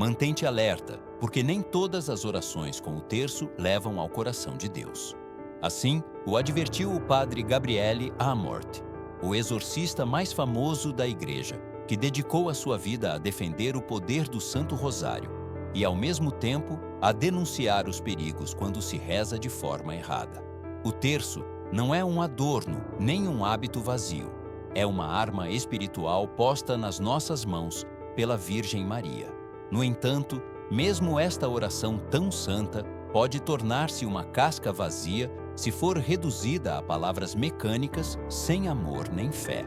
Mantém-te alerta, porque nem todas as orações com o terço levam ao coração de Deus. Assim, o advertiu o padre Gabriele Amorth, o exorcista mais famoso da Igreja, que dedicou a sua vida a defender o poder do Santo Rosário e, ao mesmo tempo, a denunciar os perigos quando se reza de forma errada. O terço não é um adorno nem um hábito vazio. É uma arma espiritual posta nas nossas mãos pela Virgem Maria. No entanto, mesmo esta oração tão santa pode tornar-se uma casca vazia se for reduzida a palavras mecânicas sem amor nem fé.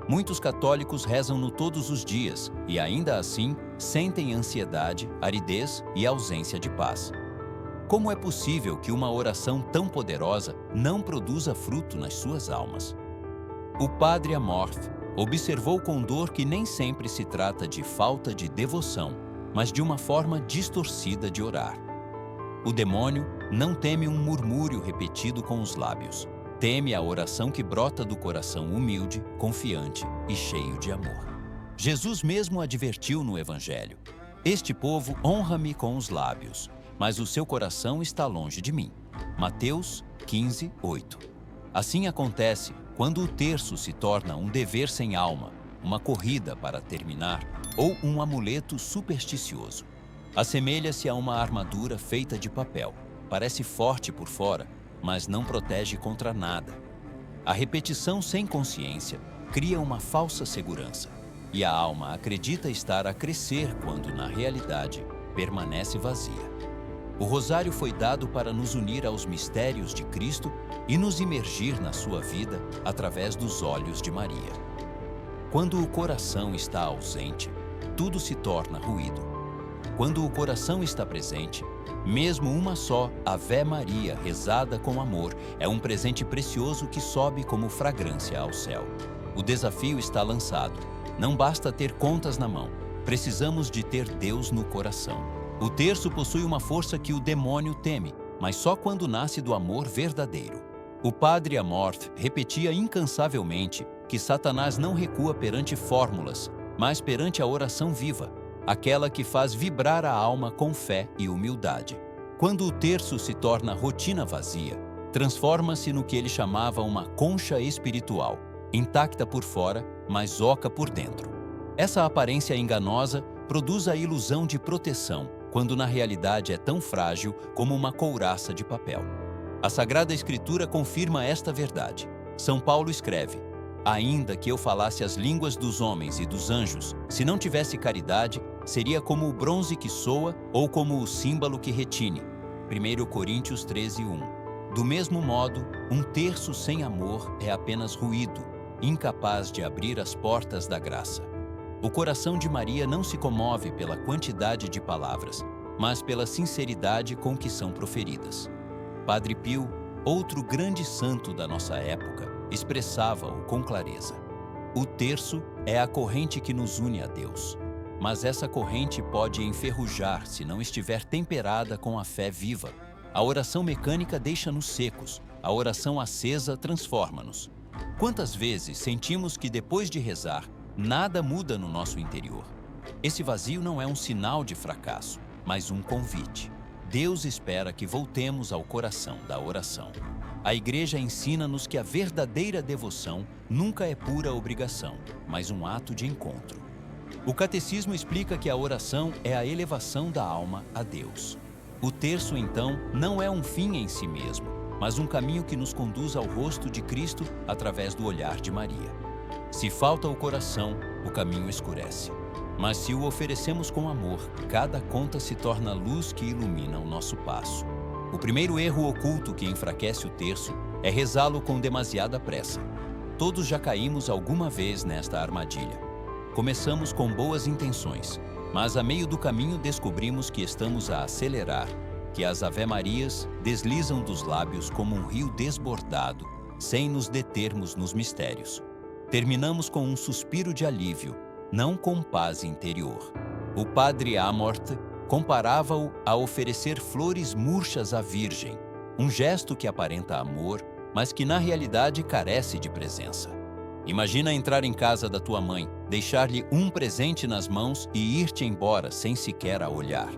Muitos católicos rezam-no todos os dias e, ainda assim, sentem ansiedade, aridez e ausência de paz. Como é possível que uma oração tão poderosa não produza fruto nas suas almas? O padre Amorth observou com dor que nem sempre se trata de falta de devoção, mas de uma forma distorcida de orar. O demônio não teme um murmúrio repetido com os lábios. Teme a oração que brota do coração humilde, confiante e cheio de amor. Jesus mesmo advertiu no Evangelho: "Este povo honra-me com os lábios, mas o seu coração está longe de mim." Mateus 15, 8. Assim acontece quando o terço se torna um dever sem alma, uma corrida para terminar ou um amuleto supersticioso. Assemelha-se a uma armadura feita de papel. Parece forte por fora, mas não protege contra nada. A repetição sem consciência cria uma falsa segurança, e a alma acredita estar a crescer quando, na realidade, permanece vazia. O rosário foi dado para nos unir aos mistérios de Cristo e nos imergir na sua vida através dos olhos de Maria. Quando o coração está ausente, tudo se torna ruído. Quando o coração está presente, mesmo uma só Ave Maria rezada com amor é um presente precioso que sobe como fragrância ao céu. O desafio está lançado. Não basta ter contas na mão. Precisamos de ter Deus no coração. O terço possui uma força que o demônio teme, mas só quando nasce do amor verdadeiro. O padre Amorth repetia incansavelmente que Satanás não recua perante fórmulas, mas perante a oração viva, aquela que faz vibrar a alma com fé e humildade. Quando o terço se torna rotina vazia, transforma-se no que ele chamava uma concha espiritual, intacta por fora, mas oca por dentro. Essa aparência enganosa produz a ilusão de proteção, quando na realidade é tão frágil como uma couraça de papel. A Sagrada Escritura confirma esta verdade. São Paulo escreve: "Ainda que eu falasse as línguas dos homens e dos anjos, se não tivesse caridade, seria como o bronze que soa ou como o símbolo que retine." 1 Coríntios 13, 1. Do mesmo modo, um terço sem amor é apenas ruído, incapaz de abrir as portas da graça. O coração de Maria não se comove pela quantidade de palavras, mas pela sinceridade com que são proferidas. Padre Pio, outro grande santo da nossa época, expressava-o com clareza: "O terço é a corrente que nos une a Deus. Mas essa corrente pode enferrujar se não estiver temperada com a fé viva. A oração mecânica deixa-nos secos, a oração acesa transforma-nos." Quantas vezes sentimos que depois de rezar, nada muda no nosso interior? Esse vazio não é um sinal de fracasso, mas um convite. Deus espera que voltemos ao coração da oração. A Igreja ensina-nos que a verdadeira devoção nunca é pura obrigação, mas um ato de encontro. O Catecismo explica que a oração é a elevação da alma a Deus. O terço, então, não é um fim em si mesmo, mas um caminho que nos conduz ao rosto de Cristo através do olhar de Maria. Se falta o coração, o caminho escurece. Mas se o oferecemos com amor, cada conta se torna luz que ilumina o nosso passo. O primeiro erro oculto que enfraquece o terço é rezá-lo com demasiada pressa. Todos já caímos alguma vez nesta armadilha. Começamos com boas intenções, mas a meio do caminho descobrimos que estamos a acelerar, que as Ave-Marias deslizam dos lábios como um rio desbordado, sem nos determos nos mistérios. Terminamos com um suspiro de alívio, não com paz interior. O padre Amorth comparava-o a oferecer flores murchas à Virgem, um gesto que aparenta amor, mas que na realidade carece de presença. Imagina entrar em casa da tua mãe, deixar-lhe um presente nas mãos e ir-te embora sem sequer a olhar.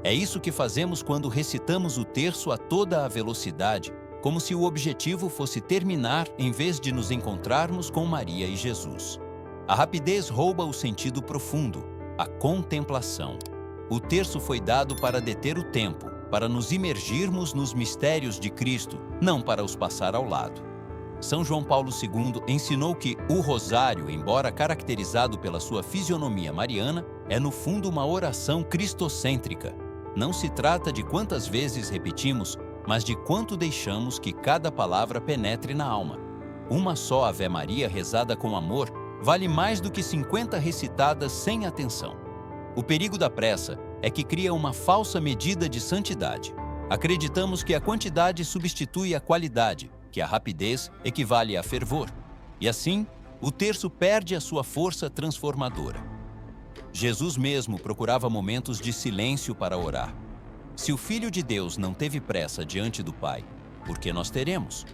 É isso que fazemos quando recitamos o terço a toda a velocidade, como se o objetivo fosse terminar em vez de nos encontrarmos com Maria e Jesus. A rapidez rouba o sentido profundo, a contemplação. O terço foi dado para deter o tempo, para nos imergirmos nos mistérios de Cristo, não para os passar ao lado. São João Paulo II ensinou que o rosário, embora caracterizado pela sua fisionomia mariana, é no fundo uma oração cristocêntrica. Não se trata de quantas vezes repetimos, mas de quanto deixamos que cada palavra penetre na alma. Uma só Ave Maria rezada com amor vale mais do que 50 recitadas sem atenção. O perigo da pressa é que cria uma falsa medida de santidade. Acreditamos que a quantidade substitui a qualidade, que a rapidez equivale a fervor. E assim, o terço perde a sua força transformadora. Jesus mesmo procurava momentos de silêncio para orar. Se o Filho de Deus não teve pressa diante do Pai, por que nós teremos?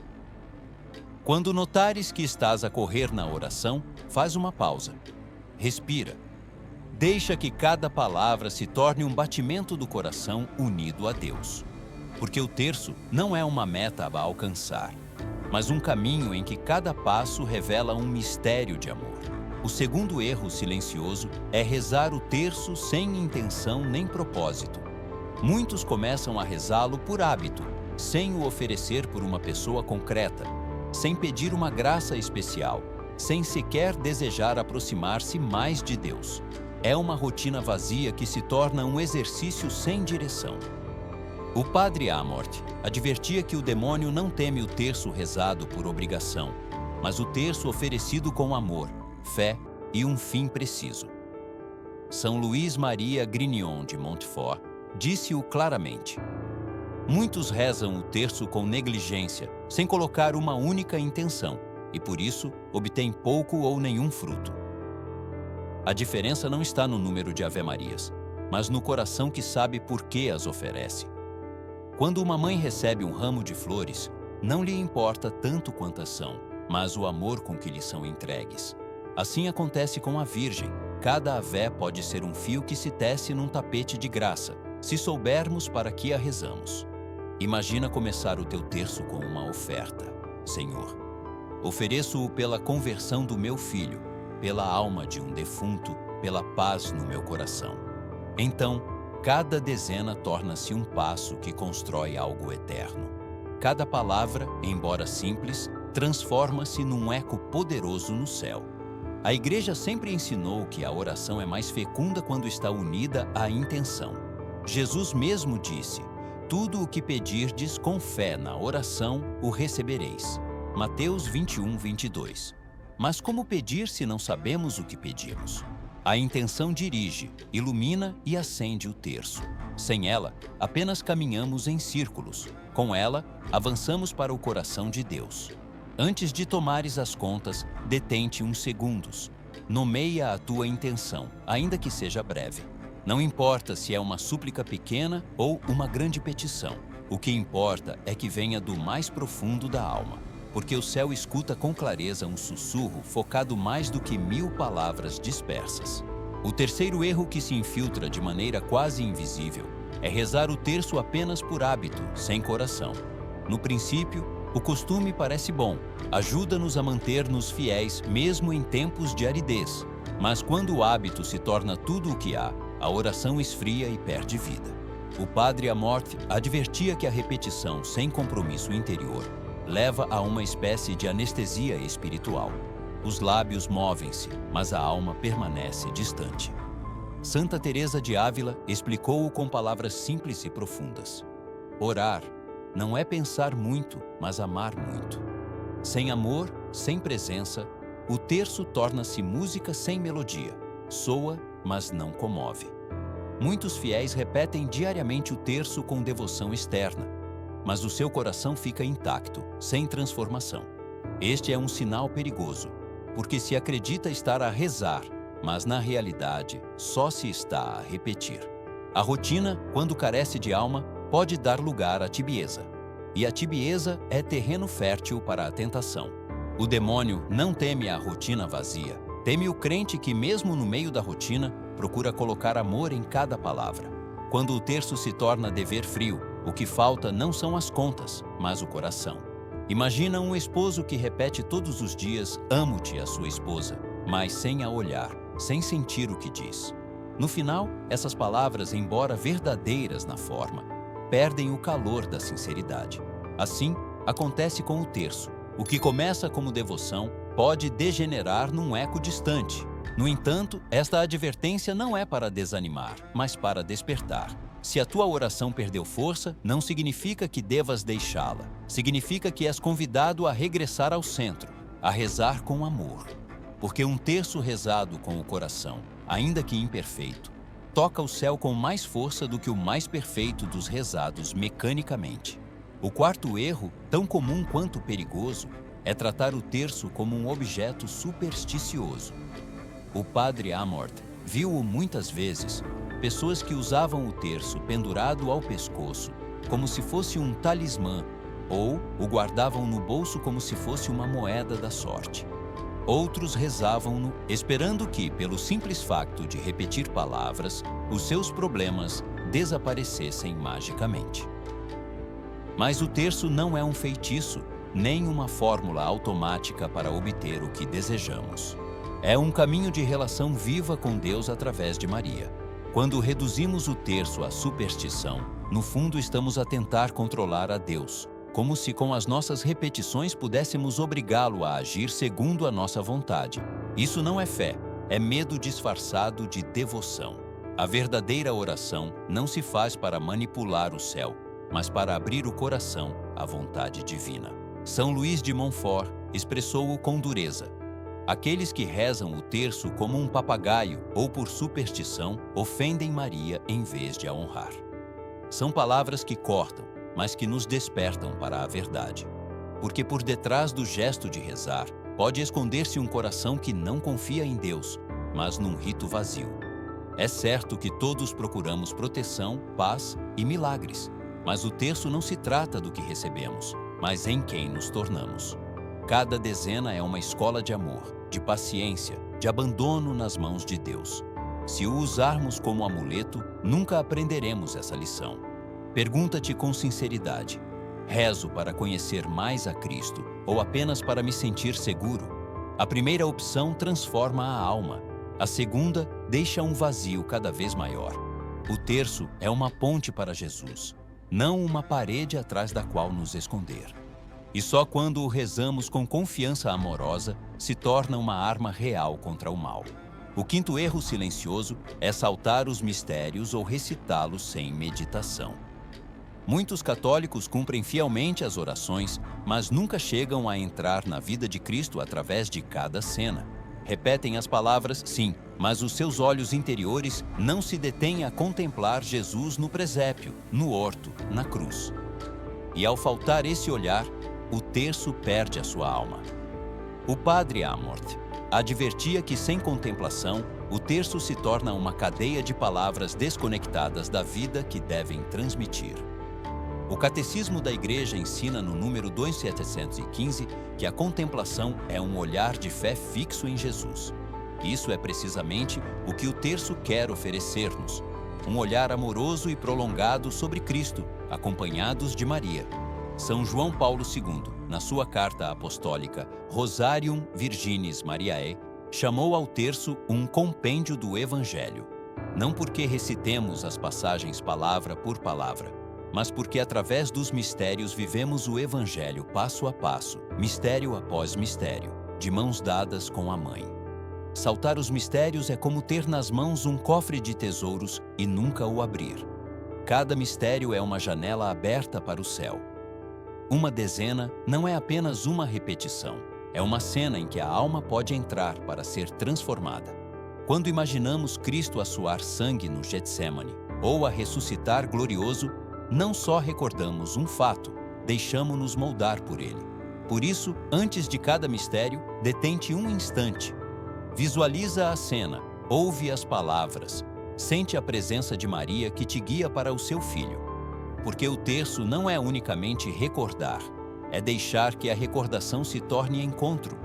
Quando notares que estás a correr na oração, faz uma pausa. Respira. Deixa que cada palavra se torne um batimento do coração unido a Deus. Porque o terço não é uma meta a alcançar, mas um caminho em que cada passo revela um mistério de amor. O segundo erro silencioso é rezar o terço sem intenção nem propósito. Muitos começam a rezá-lo por hábito, sem o oferecer por uma pessoa concreta, sem pedir uma graça especial, sem sequer desejar aproximar-se mais de Deus. É uma rotina vazia que se torna um exercício sem direção. O padre Amorth advertia que o demônio não teme o terço rezado por obrigação, mas o terço oferecido com amor, fé e um fim preciso. São Luís Maria Grignion de Montfort disse-o claramente. Muitos rezam o terço com negligência, sem colocar uma única intenção, e por isso obtêm pouco ou nenhum fruto. A diferença não está no número de Ave-Marias, mas no coração que sabe por que as oferece. Quando uma mãe recebe um ramo de flores, não lhe importa tanto quantas são, mas o amor com que lhe são entregues. Assim acontece com a Virgem. Cada Ave pode ser um fio que se tece num tapete de graça, se soubermos para que a rezamos. Imagina começar o teu terço com uma oferta. Senhor, ofereço-o pela conversão do meu filho, pela alma de um defunto, pela paz no meu coração. Então, cada dezena torna-se um passo que constrói algo eterno. Cada palavra, embora simples, transforma-se num eco poderoso no céu. A Igreja sempre ensinou que a oração é mais fecunda quando está unida à intenção. Jesus mesmo disse: tudo o que pedirdes com fé na oração, o recebereis. Mateus 21, 22. Mas como pedir se não sabemos o que pedimos? A intenção dirige, ilumina e acende o terço. Sem ela, apenas caminhamos em círculos. Com ela, avançamos para o coração de Deus. Antes de tomares as contas, detente uns segundos. Nomeia a tua intenção, ainda que seja breve. Não importa se é uma súplica pequena ou uma grande petição. O que importa é que venha do mais profundo da alma, porque o céu escuta com clareza um sussurro focado mais do que 1000 palavras dispersas. O terceiro erro que se infiltra de maneira quase invisível é rezar o terço apenas por hábito, sem coração. No princípio, o costume parece bom, ajuda-nos a manter-nos fiéis mesmo em tempos de aridez. Mas quando o hábito se torna tudo o que há, a oração esfria e perde vida. O padre Amorth advertia que a repetição sem compromisso interior leva a uma espécie de anestesia espiritual. Os lábios movem-se, mas a alma permanece distante. Santa Teresa de Ávila explicou-o com palavras simples e profundas. Orar não é pensar muito, mas amar muito. Sem amor, sem presença, o terço torna-se música sem melodia. Soa, mas não comove. Muitos fiéis repetem diariamente o terço com devoção externa, mas o seu coração fica intacto, sem transformação. Este é um sinal perigoso, porque se acredita estar a rezar, mas na realidade só se está a repetir. A rotina, quando carece de alma, pode dar lugar à tibieza. E a tibieza é terreno fértil para a tentação. O demônio não teme a rotina vazia. Teme o crente que, mesmo no meio da rotina, procura colocar amor em cada palavra. Quando o terço se torna dever frio, o que falta não são as contas, mas o coração. Imagina um esposo que repete todos os dias "amo-te" à sua esposa, mas sem a olhar, sem sentir o que diz. No final, essas palavras, embora verdadeiras na forma, perdem o calor da sinceridade. Assim, acontece com o terço. O que começa como devoção pode degenerar num eco distante. No entanto, esta advertência não é para desanimar, mas para despertar. Se a tua oração perdeu força, não significa que devas deixá-la. Significa que és convidado a regressar ao centro, a rezar com amor. Porque um terço rezado com o coração, ainda que imperfeito, toca o céu com mais força do que o mais perfeito dos rezados mecanicamente. O quarto erro, tão comum quanto perigoso, é tratar o terço como um objeto supersticioso. O padre Amorth viu-o muitas vezes, pessoas que usavam o terço pendurado ao pescoço como se fosse um talismã ou o guardavam no bolso como se fosse uma moeda da sorte. Outros rezavam-no, esperando que, pelo simples facto de repetir palavras, os seus problemas desaparecessem magicamente. Mas o terço não é um feitiço, nem uma fórmula automática para obter o que desejamos. É um caminho de relação viva com Deus através de Maria. Quando reduzimos o terço à superstição, no fundo estamos a tentar controlar a Deus, como se com as nossas repetições pudéssemos obrigá-lo a agir segundo a nossa vontade. Isso não é fé, é medo disfarçado de devoção. A verdadeira oração não se faz para manipular o céu, mas para abrir o coração à vontade divina. São Luís de Montfort expressou-o com dureza. Aqueles que rezam o terço como um papagaio ou por superstição ofendem Maria em vez de a honrar. São palavras que cortam, mas que nos despertam para a verdade. Porque por detrás do gesto de rezar, pode esconder-se um coração que não confia em Deus, mas num rito vazio. É certo que todos procuramos proteção, paz e milagres, mas o terço não se trata do que recebemos, mas em quem nos tornamos. Cada dezena é uma escola de amor, de paciência, de abandono nas mãos de Deus. Se o usarmos como amuleto, nunca aprenderemos essa lição. Pergunta-te com sinceridade: rezo para conhecer mais a Cristo ou apenas para me sentir seguro? A primeira opção transforma a alma. A segunda deixa um vazio cada vez maior. O terço é uma ponte para Jesus, não uma parede atrás da qual nos esconder. E só quando o rezamos com confiança amorosa, se torna uma arma real contra o mal. O quinto erro silencioso é saltar os mistérios ou recitá-los sem meditação. Muitos católicos cumprem fielmente as orações, mas nunca chegam a entrar na vida de Cristo através de cada cena. Repetem as palavras, sim, mas os seus olhos interiores não se detêm a contemplar Jesus no presépio, no horto, na cruz. E ao faltar esse olhar, o terço perde a sua alma. O padre Amorth advertia que sem contemplação, o terço se torna uma cadeia de palavras desconectadas da vida que devem transmitir. O Catecismo da Igreja ensina no número 2715 que a contemplação é um olhar de fé fixo em Jesus. Isso é precisamente o que o terço quer oferecer-nos, um olhar amoroso e prolongado sobre Cristo, acompanhados de Maria. São João Paulo II, na sua carta apostólica Rosarium Virginis Mariae, chamou ao terço um compêndio do Evangelho. Não porque recitemos as passagens palavra por palavra, mas porque através dos mistérios vivemos o Evangelho passo a passo, mistério após mistério, de mãos dadas com a Mãe. Saltar os mistérios é como ter nas mãos um cofre de tesouros e nunca o abrir. Cada mistério é uma janela aberta para o céu. Uma dezena não é apenas uma repetição, é uma cena em que a alma pode entrar para ser transformada. Quando imaginamos Cristo a suar sangue no Getsêmani ou a ressuscitar glorioso, não só recordamos um fato, deixamo-nos moldar por ele. Por isso, antes de cada mistério, detente um instante. Visualiza a cena, ouve as palavras, sente a presença de Maria que te guia para o seu filho. Porque o terço não é unicamente recordar, é deixar que a recordação se torne encontro.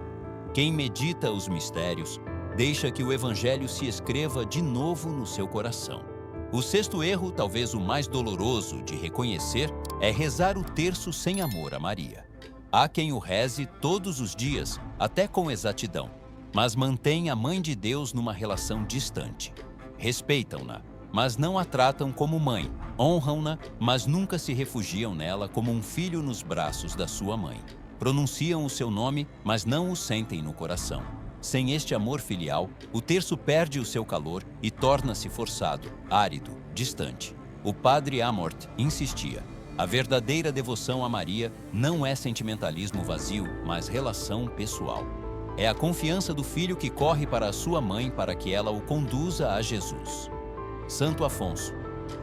Quem medita os mistérios, deixa que o Evangelho se escreva de novo no seu coração. O sexto erro, talvez o mais doloroso de reconhecer, é rezar o terço sem amor a Maria. Há quem o reze todos os dias, até com exatidão, mas mantém a Mãe de Deus numa relação distante. Respeitam-na, mas não a tratam como mãe. Honram-na, mas nunca se refugiam nela como um filho nos braços da sua mãe. Pronunciam o seu nome, mas não o sentem no coração. Sem este amor filial, o terço perde o seu calor e torna-se forçado, árido, distante. O padre Amorth insistia: a verdadeira devoção a Maria não é sentimentalismo vazio, mas relação pessoal. É a confiança do filho que corre para a sua mãe para que ela o conduza a Jesus. Santo Afonso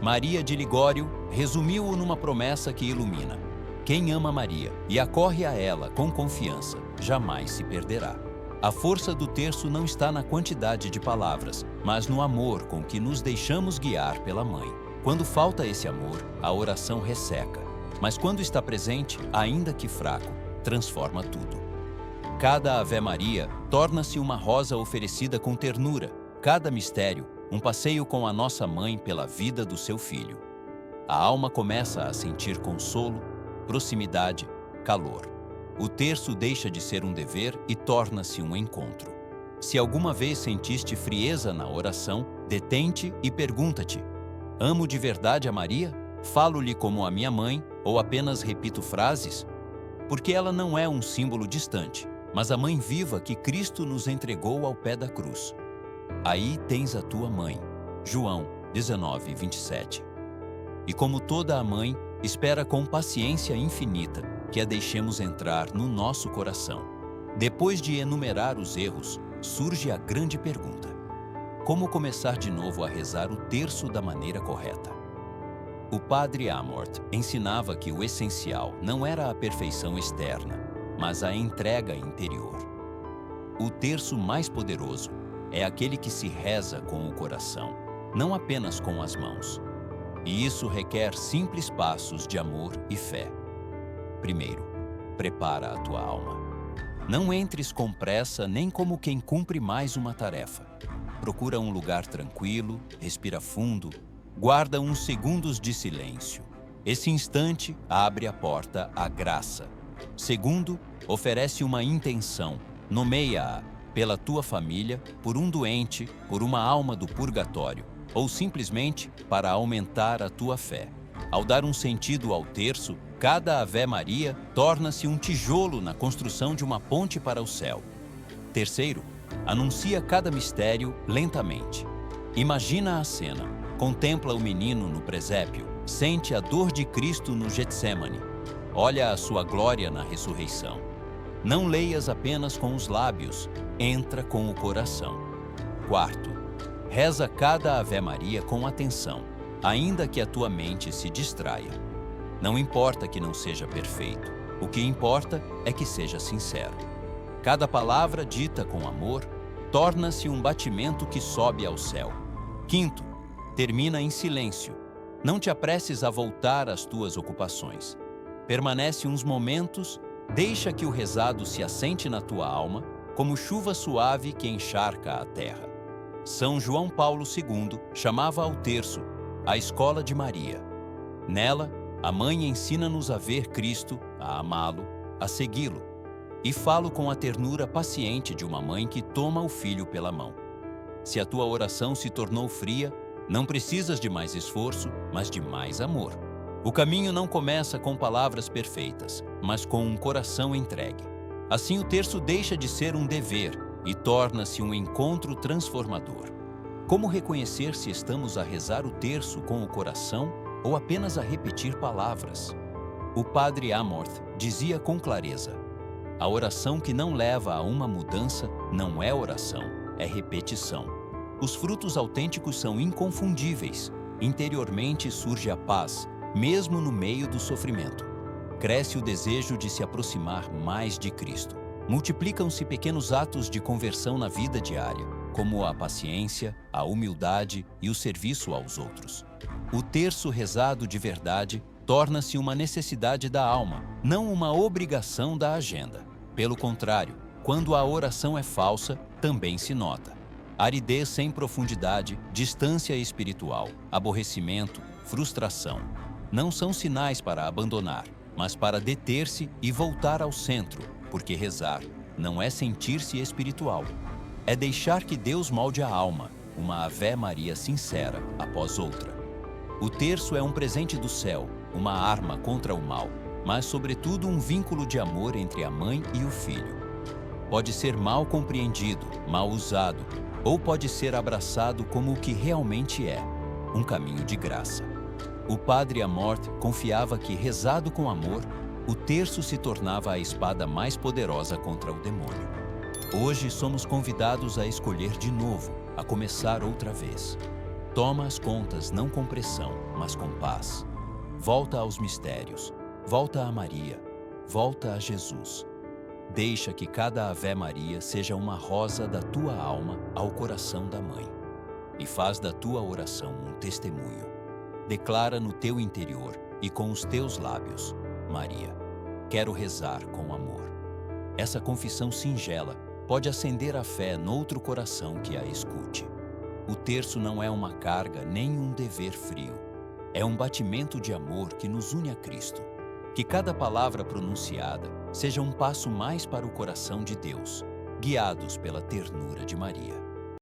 Maria de Ligório resumiu-o numa promessa que ilumina: quem ama Maria e acorre a ela com confiança, jamais se perderá. A força do terço não está na quantidade de palavras, mas no amor com que nos deixamos guiar pela Mãe. Quando falta esse amor, a oração resseca, mas quando está presente, ainda que fraco, transforma tudo. Cada Ave Maria torna-se uma rosa oferecida com ternura, cada mistério, um passeio com a nossa Mãe pela vida do seu filho. A alma começa a sentir consolo, proximidade, calor. O terço deixa de ser um dever e torna-se um encontro. Se alguma vez sentiste frieza na oração, detente e pergunta-te: amo de verdade a Maria? Falo-lhe como a minha mãe ou apenas repito frases? Porque ela não é um símbolo distante, mas a mãe viva que Cristo nos entregou ao pé da cruz. Aí tens a tua mãe. João 19:27. E como toda a mãe, espera com paciência infinita que a deixemos entrar no nosso coração. Depois de enumerar os erros, surge a grande pergunta: como começar de novo a rezar o terço da maneira correta? O padre Amorth ensinava que o essencial não era a perfeição externa, mas a entrega interior. O terço mais poderoso é aquele que se reza com o coração, não apenas com as mãos. E isso requer simples passos de amor e fé. Primeiro, prepara a tua alma. Não entres com pressa nem como quem cumpre mais uma tarefa. Procura um lugar tranquilo, respira fundo, guarda uns segundos de silêncio. Esse instante abre a porta à graça. Segundo, oferece uma intenção, nomeia-a pela tua família, por um doente, por uma alma do purgatório, ou simplesmente para aumentar a tua fé. Ao dar um sentido ao terço, cada Ave Maria torna-se um tijolo na construção de uma ponte para o céu. Terceiro, anuncia cada mistério lentamente. Imagina a cena, contempla o menino no presépio, sente a dor de Cristo no Getsemane, olha a sua glória na ressurreição. Não leias apenas com os lábios, entra com o coração. Quarto, reza cada Ave Maria com atenção, ainda que a tua mente se distraia. Não importa que não seja perfeito, o que importa é que seja sincero. Cada palavra dita com amor torna-se um batimento que sobe ao céu. Quinto, termina em silêncio. Não te apresses a voltar às tuas ocupações. Permanece uns momentos, deixa que o rezado se assente na tua alma, como chuva suave que encharca a terra. São João Paulo II chamava ao terço a escola de Maria. Nela, a mãe ensina-nos a ver Cristo, a amá-lo, a segui-lo. E falo com a ternura paciente de uma mãe que toma o filho pela mão. Se a tua oração se tornou fria, não precisas de mais esforço, mas de mais amor. O caminho não começa com palavras perfeitas, mas com um coração entregue. Assim o terço deixa de ser um dever e torna-se um encontro transformador. Como reconhecer se estamos a rezar o terço com o coração ou apenas a repetir palavras? O padre Amorth dizia com clareza: a oração que não leva a uma mudança não é oração, é repetição. Os frutos autênticos são inconfundíveis. Interiormente surge a paz, mesmo no meio do sofrimento. Cresce o desejo de se aproximar mais de Cristo. Multiplicam-se pequenos atos de conversão na vida diária, como a paciência, a humildade e o serviço aos outros. O terço rezado de verdade torna-se uma necessidade da alma, não uma obrigação da agenda. Pelo contrário, quando a oração é falsa, também se nota. Aridez sem profundidade, distância espiritual, aborrecimento, frustração. Não são sinais para abandonar, mas para deter-se e voltar ao centro, porque rezar não é sentir-se espiritual. É deixar que Deus molde a alma, uma Ave Maria sincera após outra. O terço é um presente do céu, uma arma contra o mal, mas sobretudo um vínculo de amor entre a mãe e o filho. Pode ser mal compreendido, mal usado, ou pode ser abraçado como o que realmente é, um caminho de graça. O padre Amort confiava que, rezado com amor, o terço se tornava a espada mais poderosa contra o demônio. Hoje somos convidados a escolher de novo, a começar outra vez. Toma as contas não com pressão, mas com paz. Volta aos mistérios, volta a Maria, volta a Jesus. Deixa que cada Ave Maria seja uma rosa da tua alma ao coração da Mãe. E faz da tua oração um testemunho. Declara no teu interior e com os teus lábios: Maria, quero rezar com amor. Essa confissão singela pode acender a fé noutro coração que a escute. O terço não é uma carga nem um dever frio. É um batimento de amor que nos une a Cristo. Que cada palavra pronunciada seja um passo mais para o coração de Deus, guiados pela ternura de Maria.